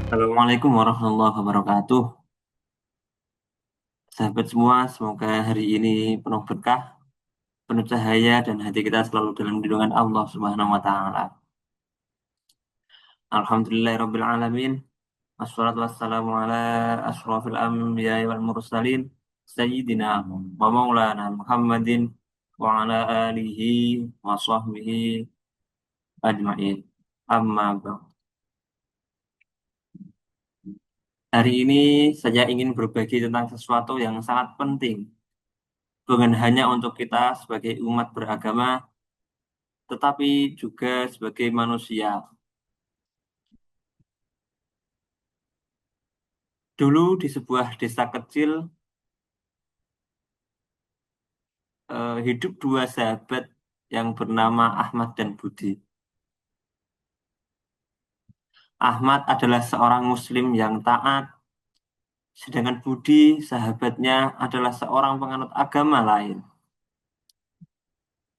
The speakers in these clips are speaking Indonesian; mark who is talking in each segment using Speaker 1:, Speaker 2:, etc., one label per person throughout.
Speaker 1: Assalamualaikum warahmatullahi wabarakatuh. Sahabat semua, semoga hari ini penuh berkah, penuh cahaya, dan hati kita selalu dalam lindungan Allah Subhanahu wa Ta'ala. Alhamdulillahirabbil alamin. Wassalatu wassalamu ala asyrafil anbiya wal mursalin sayyidina wa maulana Muhammadin wa ala alihi wa sahbihi ajmain. Amma ba'd. Hari ini saya ingin berbagi tentang sesuatu yang sangat penting, bukan hanya untuk kita sebagai umat beragama, tetapi juga sebagai manusia. Dulu di sebuah desa kecil, hidup dua sahabat yang bernama Ahmad dan Budi. Ahmad adalah seorang Muslim yang taat, sedangkan Budi, sahabatnya, adalah seorang penganut agama lain.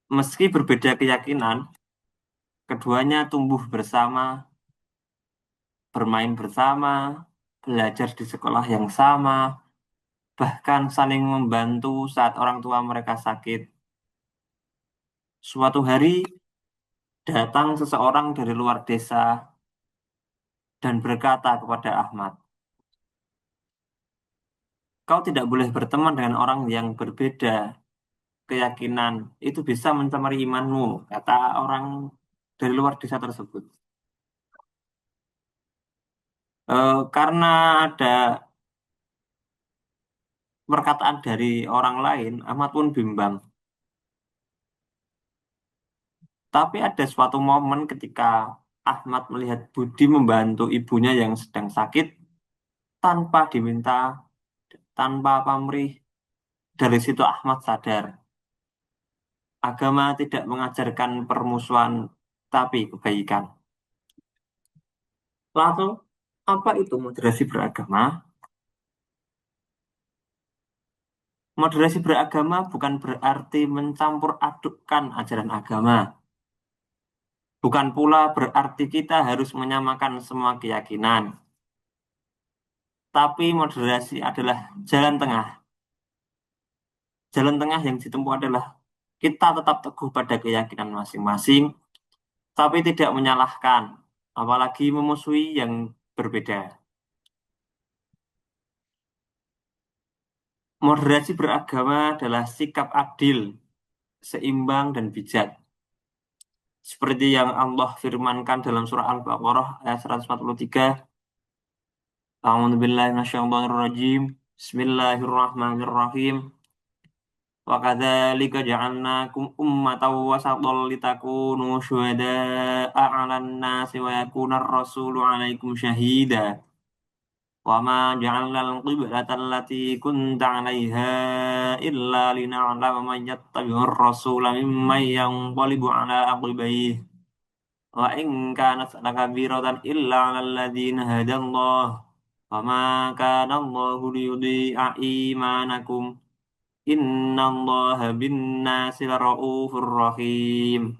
Speaker 1: Meski berbeda keyakinan, keduanya tumbuh bersama, bermain bersama, belajar di sekolah yang sama, bahkan saling membantu saat orang tua mereka sakit. Suatu hari, datang seseorang dari luar desa dan berkata kepada Ahmad, "Kau tidak boleh berteman dengan orang yang berbeda keyakinan. Itu bisa mencemari imanmu," kata orang dari luar desa tersebut. Karena ada perkataan dari orang lain, Ahmad pun bimbang. Tapi ada suatu momen ketika Ahmad melihat Budi membantu ibunya yang sedang sakit tanpa diminta, tanpa pamrih. Dari situ Ahmad sadar, agama tidak mengajarkan permusuhan, tapi kebaikan. Langsung, apa itu moderasi beragama? Moderasi beragama bukan berarti mencampur adukkan ajaran agama. Bukan pula berarti kita harus menyamakan semua keyakinan. Tapi moderasi adalah jalan tengah. Jalan tengah yang ditempuh adalah kita tetap teguh pada keyakinan masing-masing, tapi tidak menyalahkan, apalagi memusuhi yang berbeda. Moderasi beragama adalah sikap adil, seimbang, dan bijak. Seperti yang Allah firmankan dalam surah Al-Baqarah ayat 143. A'udzubillahi minasyaitonirrajim. Bismillahirrahmanirrahim. Wa kadzalika ja'alnakum ummatan wasatan litakunu syuhada'a 'alan nasi wa yakunar rasulu 'alaikum syahida. Wa ma ja'alnal qiblata allati kunta 'alaiha illa lina'lama man yattabi'ur rasula mimman yanqalibu 'ala aqibaihi. Wa in kanat lakabiratan illa 'alal ladzina hadallah. Wa ma kana Allahu liyudhi'a imanakum. Innallaha bin-nasi laraufur rahim.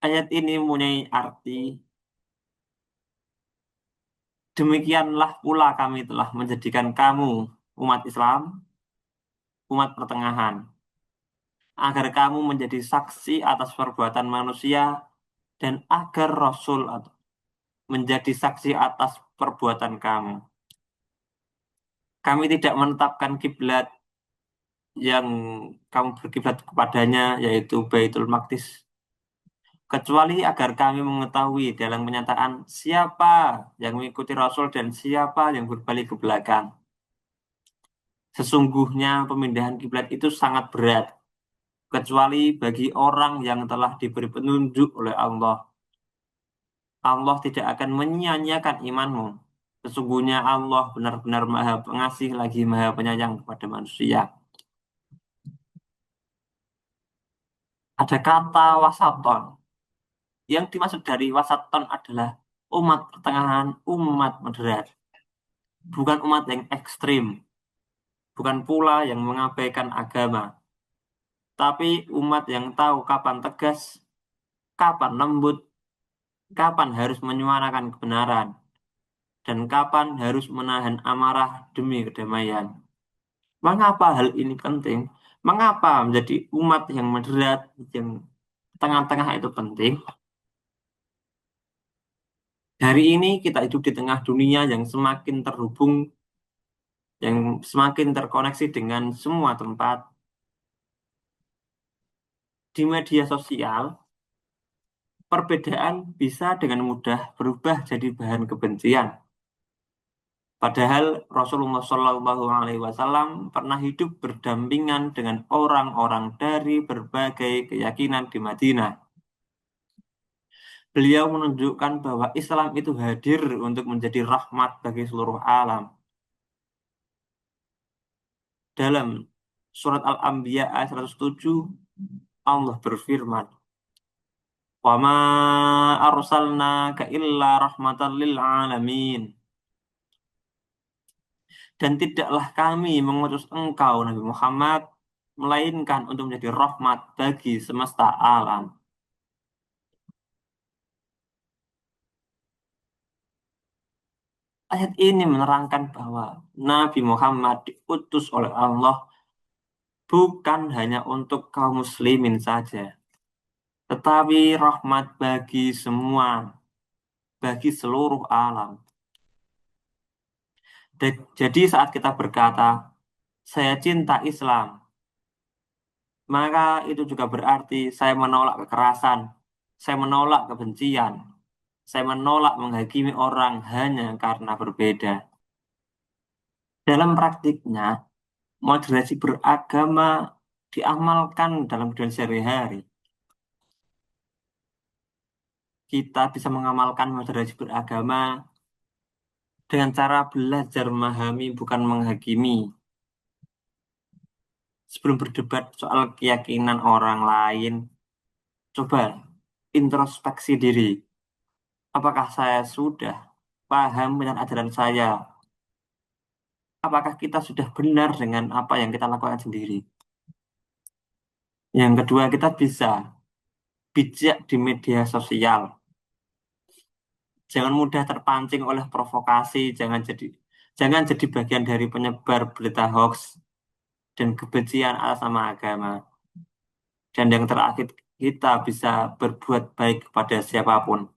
Speaker 1: Ayat ini mempunyai arti, demikianlah pula kami telah menjadikan kamu, umat Islam, umat pertengahan, agar kamu menjadi saksi atas perbuatan manusia dan agar Rasul menjadi saksi atas perbuatan kamu. Kami tidak menetapkan kiblat yang kamu berkiblat kepadanya, yaitu Baitul Maqdis, kecuali agar kami mengetahui dalam kenyataan siapa yang mengikuti Rasul dan siapa yang berbalik ke belakang. Sesungguhnya pemindahan kiblat itu sangat berat, kecuali bagi orang yang telah diberi petunjuk oleh Allah. Allah tidak akan menyia-nyiakan imanmu. Sesungguhnya Allah benar-benar Maha Pengasih lagi Maha Penyayang kepada manusia. Ada kata wasaton. Yang dimaksud dari wasaton adalah umat pertengahan, umat moderat. Bukan umat yang ekstrim, bukan pula yang mengabaikan agama, tapi umat yang tahu kapan tegas kapan lembut, kapan harus menyuarakan kebenaran, dan kapan harus menahan amarah demi kedamaian. Mengapa hal ini penting? Mengapa menjadi umat yang moderat, yang tengah-tengah itu penting? Hari ini kita hidup di tengah dunia yang semakin terhubung, yang semakin terkoneksi dengan semua tempat. Di media sosial, perbedaan bisa dengan mudah berubah jadi bahan kebencian. Padahal Rasulullah Shallallahu Alaihi Wasallam pernah hidup berdampingan dengan orang-orang dari berbagai keyakinan di Madinah. Beliau menunjukkan bahwa Islam itu hadir untuk menjadi rahmat bagi seluruh alam. Dalam surat Al-Anbiya ayat 107, Allah berfirman, "Wa ma arsalnaka illa rahmatan lil alamin." Dan tidaklah kami mengutus engkau, Nabi Muhammad, melainkan untuk menjadi rahmat bagi semesta alam. Ayat ini menerangkan bahwa Nabi Muhammad diutus oleh Allah bukan hanya untuk kaum muslimin saja, tetapi rahmat bagi semua, bagi seluruh alam. Jadi saat kita berkata, saya cinta Islam, maka itu juga berarti saya menolak kekerasan, saya menolak kebencian, saya menolak menghakimi orang hanya karena berbeda. Dalam praktiknya, moderasi beragama diamalkan dalam kehidupan sehari-hari. Kita bisa mengamalkan moderasi beragama dengan cara belajar memahami, bukan menghakimi. Sebelum berdebat soal keyakinan orang lain, coba introspeksi diri. Apakah saya sudah paham dengan ajaran saya? Apakah kita sudah benar dengan apa yang kita lakukan sendiri? Yang kedua, kita bisa bijak di media sosial. Jangan mudah terpancing oleh provokasi, jangan jadi bagian dari penyebar berita hoax dan kebencian atas nama agama. Dan yang terakhir, kita bisa berbuat baik kepada siapapun.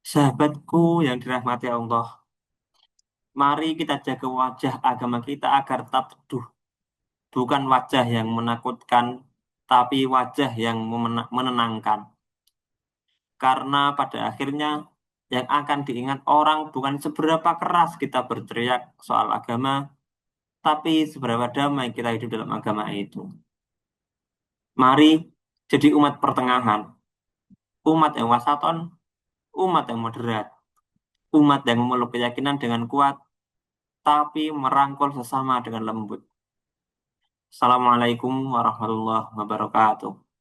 Speaker 1: Sahabatku yang dirahmati Allah, mari kita jaga wajah agama kita agar tetap teduh. Bukan wajah yang menakutkan, tapi wajah yang menenangkan. Karena pada akhirnya yang akan diingat orang bukan seberapa keras kita berteriak soal agama, tapi seberapa damai kita hidup dalam agama itu. Mari jadi umat pertengahan, umat yang wasaton, umat yang moderat, umat yang memeluk keyakinan dengan kuat, tapi merangkul sesama dengan lembut. Assalamualaikum warahmatullahi wabarakatuh.